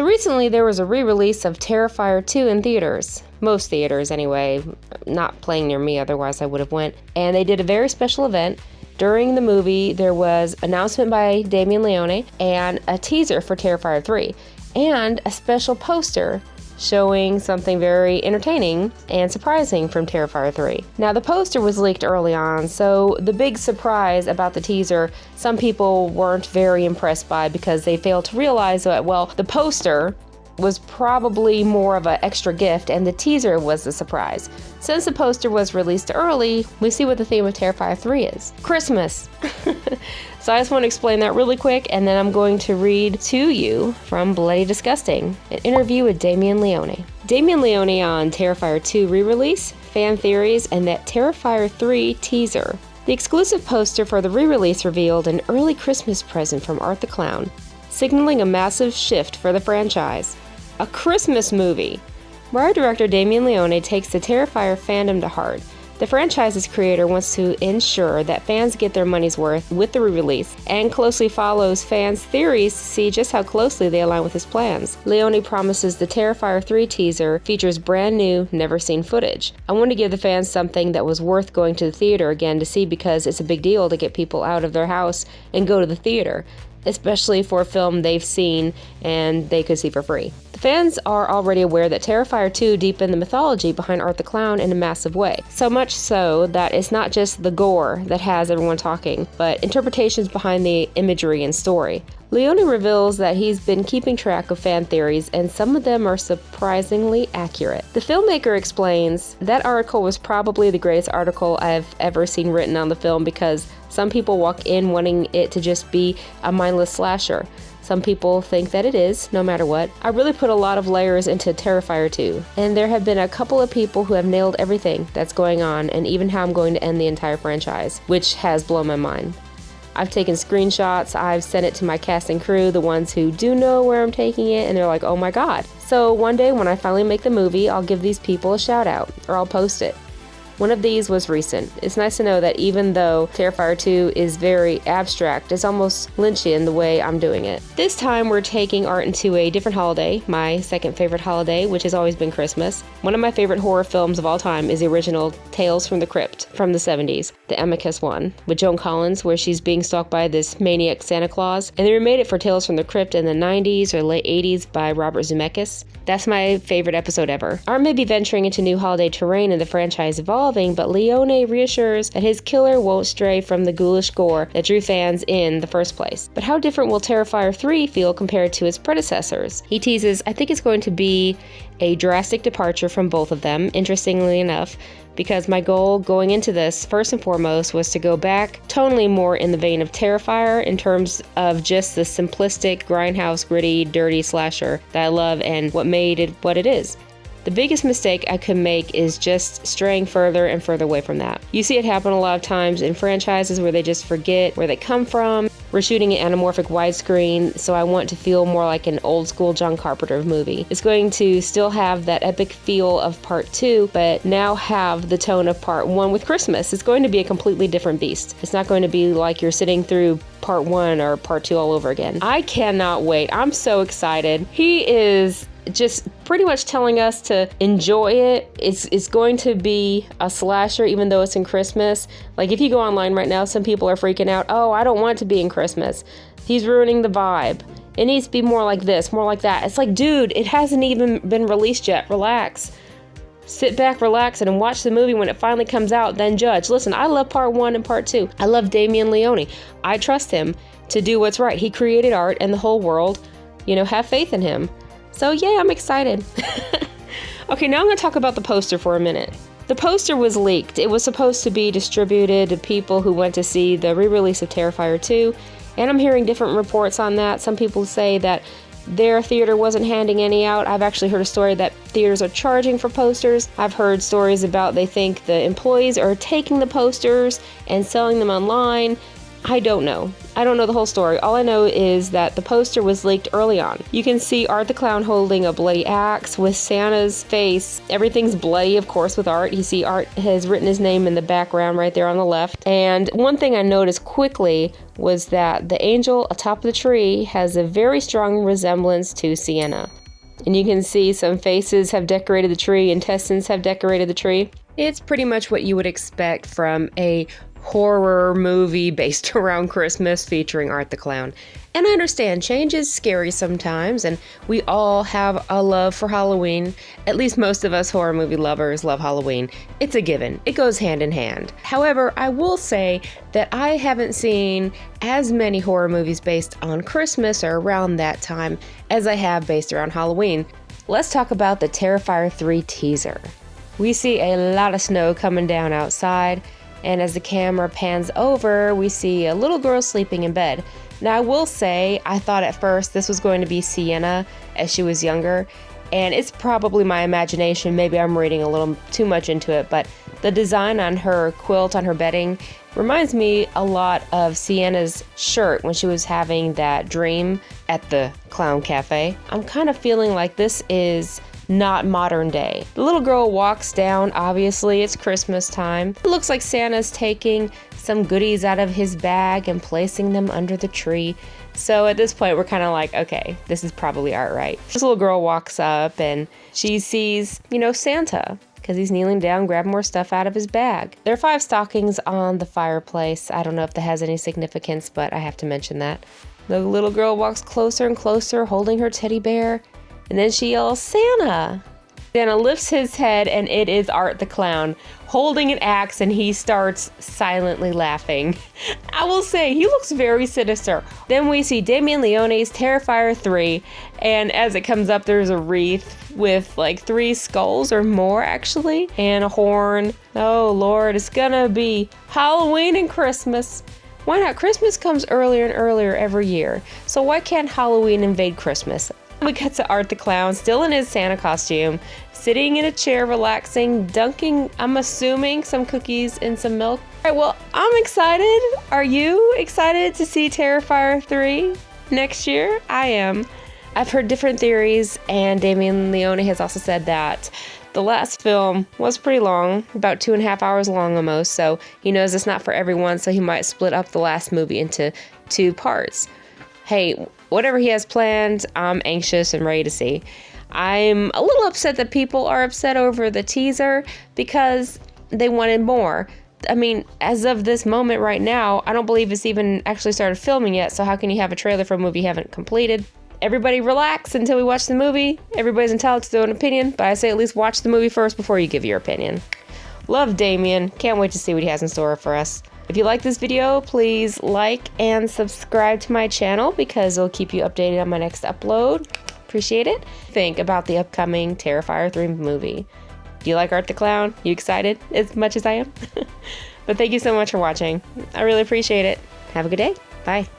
So recently there was a re-release of Terrifier 2 in theaters. Most theaters anyway, not playing near me, otherwise I would have went. And they did a very special event. During the movie, there was an announcement by Damien Leone and a teaser for Terrifier 3 and a special poster showing something very entertaining and surprising from Terrifier 3. Now, the poster was leaked early on, so the big surprise about the teaser, some people weren't very impressed by because they failed to realize that, well, the poster was probably more of an extra gift and the teaser was the surprise. Since the poster was released early, we see what the theme of Terrifier 3 is. Christmas! So I just want to explain that really quick, and then I'm going to read to you from Bloody Disgusting, an interview with Damien Leone. Damien Leone on Terrifier 2 re-release, fan theories, and that Terrifier 3 teaser. The exclusive poster for the re-release revealed an early Christmas present from Art the Clown, signaling a massive shift for the franchise. A Christmas movie! Writer director Damien Leone takes the Terrifier fandom to heart. The franchise's creator wants to ensure that fans get their money's worth with the re-release and closely follows fans' theories to see just how closely they align with his plans. Leone promises the Terrifier 3 teaser features brand new, never-seen footage. I want to give the fans something that was worth going to the theater again to see because it's a big deal to get people out of their house and go to the theater, especially for a film they've seen and they could see for free. The fans are already aware that Terrifier 2 deepened the mythology behind Art the Clown in a massive way. So much so that it's not just the gore that has everyone talking, but interpretations behind the imagery and story. Leone reveals that he's been keeping track of fan theories, and some of them are surprisingly accurate. The filmmaker explains, that article was probably the greatest article I've ever seen written on the film because some people walk in wanting it to just be a mindless slasher. Some people think that it is, no matter what. I really put a lot of layers into Terrifier 2, and there have been a couple of people who have nailed everything that's going on and even how I'm going to end the entire franchise, which has blown my mind. I've taken screenshots, I've sent it to my cast and crew, the ones who do know where I'm taking it, and they're like, oh my god. So one day when I finally make the movie, I'll give these people a shout out, or I'll post it. One of these was recent. It's nice to know that even though Terrifier 2 is very abstract, it's almost Lynchian the way I'm doing it. This time we're taking art into a different holiday, my second favorite holiday, which has always been Christmas. One of my favorite horror films of all time is the original Tales from the Crypt from the 70s, the Amicus one, with Joan Collins, where she's being stalked by this maniac Santa Claus. And they remade it for Tales from the Crypt in the 90s or late 80s by Robert Zemeckis. That's my favorite episode ever. Art may be venturing into new holiday terrain and the franchise evolving, but Leone reassures that his killer won't stray from the ghoulish gore that drew fans in the first place. But how different will Terrifier 3 feel compared to its predecessors? He teases, I think it's going to be a drastic departure from both of them, interestingly enough, because my goal going into this, first and foremost, was to go back tonally more in the vein of Terrifier in terms of just the simplistic, grindhouse, gritty, dirty slasher that I love and what made it what it is. The biggest mistake I could make is just straying further and further away from that. You see it happen a lot of times in franchises where they just forget where they come from. We're shooting an anamorphic widescreen, so I want to feel more like an old school John Carpenter movie. It's going to still have that epic feel of part 2, but now have the tone of part 1 with Christmas. It's going to be a completely different beast. It's not going to be like you're sitting through part 1 or part 2 all over again. I cannot wait. I'm so excited. He is just pretty much telling us to enjoy it. It's going to be a slasher even though it's in Christmas. Like if you go online right now, some people are freaking out, oh, I don't want it to be in Christmas. He's ruining the vibe. It needs to be more like this, more like that. It's like, dude, it hasn't even been released yet. Relax. Sit back, relax, and watch the movie when it finally comes out, then judge. Listen, I love part 1 and part 2. I love Damien Leone. I trust him to do what's right. He created art and the whole world. You know, have faith in him. So yeah, I'm excited. Okay, now I'm going to talk about the poster for a minute. The poster was leaked. It was supposed to be distributed to people who went to see the re-release of Terrifier 2, and I'm hearing different reports on that. Some people say that their theater wasn't handing any out. I've actually heard a story that theaters are charging for posters. I've heard stories about they think the employees are taking the posters and selling them online. I don't know. I don't know the whole story. All I know is that the poster was leaked early on. You can see Art the Clown holding a bloody axe with Santa's face. Everything's bloody, of course, with Art. You see Art has written his name in the background right there on the left. And one thing I noticed quickly was that the angel atop of the tree has a very strong resemblance to Sienna. And you can see some faces have decorated the tree, intestines have decorated the tree. It's pretty much what you would expect from a horror movie based around Christmas featuring Art the Clown. And I understand change is scary sometimes, and we all have a love for Halloween. At least most of us horror movie lovers love Halloween. It's a given. It goes hand in hand. However, I will say that I haven't seen as many horror movies based on Christmas or around that time as I have based around Halloween. Let's talk about the Terrifier 3 teaser. We see a lot of snow coming down outside, and as the camera pans over, we see a little girl sleeping in bed. Now, I will say, I thought at first this was going to be Sienna as she was younger, and it's probably my imagination. Maybe I'm reading a little too much into it, but the design on her quilt, on her bedding, reminds me a lot of Sienna's shirt when she was having that dream at the Clown Cafe. I'm kind of feeling like this is not modern day. The little girl walks down. Obviously, it's Christmas time. It looks like Santa's taking some goodies out of his bag and placing them under the tree. So at this point, we're kind of like, okay, this is probably Art, right? This little girl walks up and she sees, Santa, because he's kneeling down, grabbing more stuff out of his bag. There are 5 stockings on the fireplace. I don't know if that has any significance, but I have to mention that. The little girl walks closer and closer, holding her teddy bear. And then she yells, Santa! Santa lifts his head, and it is Art the Clown holding an axe, and he starts silently laughing. I will say, he looks very sinister. Then we see Damien Leone's Terrifier 3, and as it comes up, there's a wreath with like 3 skulls or more, actually, and a horn. Oh, Lord, it's gonna be Halloween and Christmas. Why not? Christmas comes earlier and earlier every year, so why can't Halloween invade Christmas? We cut to Art the Clown, still in his Santa costume, sitting in a chair, relaxing, dunking, I'm assuming, some cookies in some milk. All right, well, I'm excited. Are you excited to see Terrifier 3 next year? I am. I've heard different theories, and Damien Leone has also said that the last film was pretty long, about 2.5 hours long almost, so he knows it's not for everyone, so he might split up the last movie into 2 parts. Hey, whatever he has planned, I'm anxious and ready to see. I'm a little upset that people are upset over the teaser because they wanted more. I mean, as of this moment right now, I don't believe it's even actually started filming yet, so how can you have a trailer for a movie you haven't completed? Everybody relax until we watch the movie. Everybody's entitled to their own opinion, but I say at least watch the movie first before you give your opinion. Love Damien. Can't wait to see what he has in store for us. If you like this video, please like and subscribe to my channel because it'll keep you updated on my next upload. Appreciate it. Think about the upcoming Terrifier 3 movie. Do you like Art the Clown? You excited as much as I am? But thank you so much for watching. I really appreciate it. Have a good day. Bye.